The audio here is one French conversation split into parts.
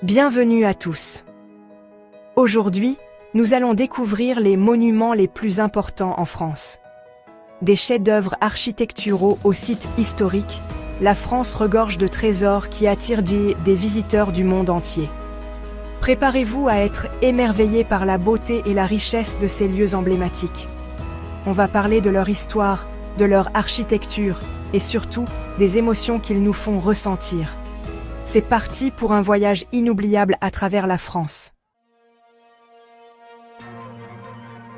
Bienvenue à tous. Aujourd'hui, nous allons découvrir les monuments les plus importants en France. Des chefs-d'œuvre architecturaux aux sites historiques, la France regorge de trésors qui attirent des visiteurs du monde entier. Préparez-vous à être émerveillés par la beauté et la richesse de ces lieux emblématiques. On va parler de leur histoire, de leur architecture et surtout des émotions qu'ils nous font ressentir. C'est parti pour un voyage inoubliable à travers la France.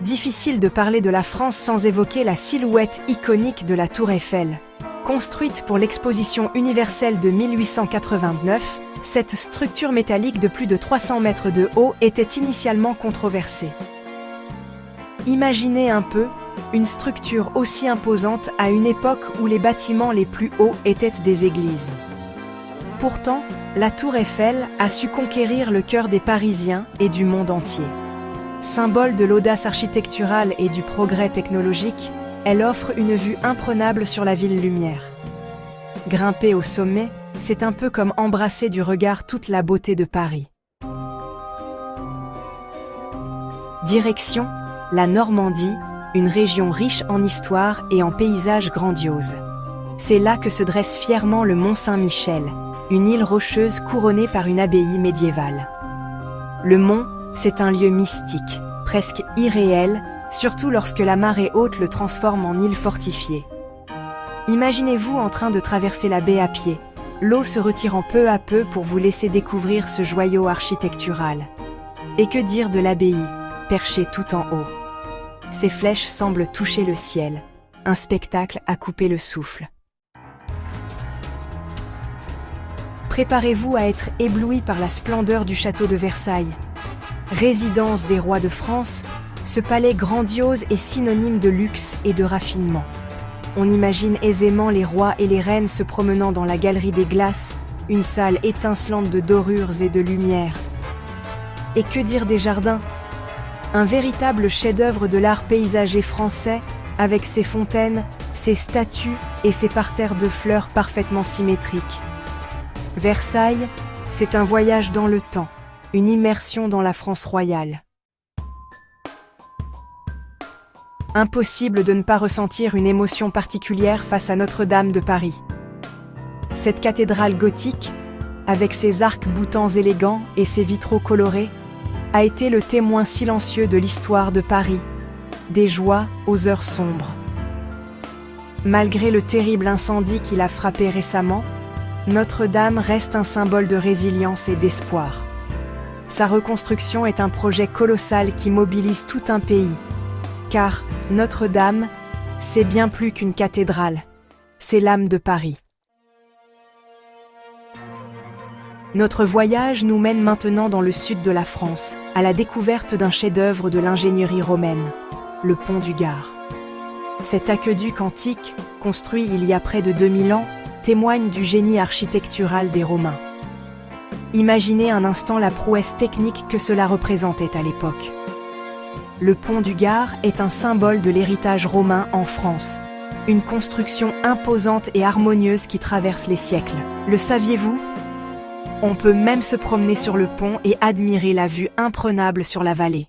Difficile de parler de la France sans évoquer la silhouette iconique de la Tour Eiffel. Construite pour l'Exposition universelle de 1889, cette structure métallique de plus de 300 mètres de haut était initialement controversée. Imaginez un peu, une structure aussi imposante à une époque où les bâtiments les plus hauts étaient des églises. Pourtant, la Tour Eiffel a su conquérir le cœur des Parisiens et du monde entier. Symbole de l'audace architecturale et du progrès technologique, elle offre une vue imprenable sur la ville lumière. Grimper au sommet, c'est un peu comme embrasser du regard toute la beauté de Paris. Direction, la Normandie, une région riche en histoire et en paysages grandioses. C'est là que se dresse fièrement le Mont Saint-Michel, une île rocheuse couronnée par une abbaye médiévale. Le mont, c'est un lieu mystique, presque irréel, surtout lorsque la marée haute le transforme en île fortifiée. Imaginez-vous en train de traverser la baie à pied, l'eau se retirant peu à peu pour vous laisser découvrir ce joyau architectural. Et que dire de l'abbaye, perchée tout en haut? Ses flèches semblent toucher le ciel, un spectacle à couper le souffle. Préparez-vous à être ébloui par la splendeur du château de Versailles. Résidence des rois de France, ce palais grandiose est synonyme de luxe et de raffinement. On imagine aisément les rois et les reines se promenant dans la galerie des glaces, une salle étincelante de dorures et de lumière. Et que dire des jardins? Un véritable chef-d'œuvre de l'art paysager français, avec ses fontaines, ses statues et ses parterres de fleurs parfaitement symétriques. Versailles, c'est un voyage dans le temps, une immersion dans la France royale. Impossible de ne pas ressentir une émotion particulière face à Notre-Dame de Paris. Cette cathédrale gothique, avec ses arcs boutants élégants et ses vitraux colorés, a été le témoin silencieux de l'histoire de Paris, des joies aux heures sombres. Malgré le terrible incendie qui l'a frappé récemment, Notre-Dame reste un symbole de résilience et d'espoir. Sa reconstruction est un projet colossal qui mobilise tout un pays. Car Notre-Dame, c'est bien plus qu'une cathédrale, c'est l'âme de Paris. Notre voyage nous mène maintenant dans le sud de la France, à la découverte d'un chef-d'œuvre de l'ingénierie romaine, le pont du Gard. Cet aqueduc antique, construit il y a près de 2000 ans, témoigne du génie architectural des Romains. Imaginez un instant la prouesse technique que cela représentait à l'époque. Le pont du Gard est un symbole de l'héritage romain en France. Une construction imposante et harmonieuse qui traverse les siècles. Le saviez-vous? On peut même se promener sur le pont et admirer la vue imprenable sur la vallée.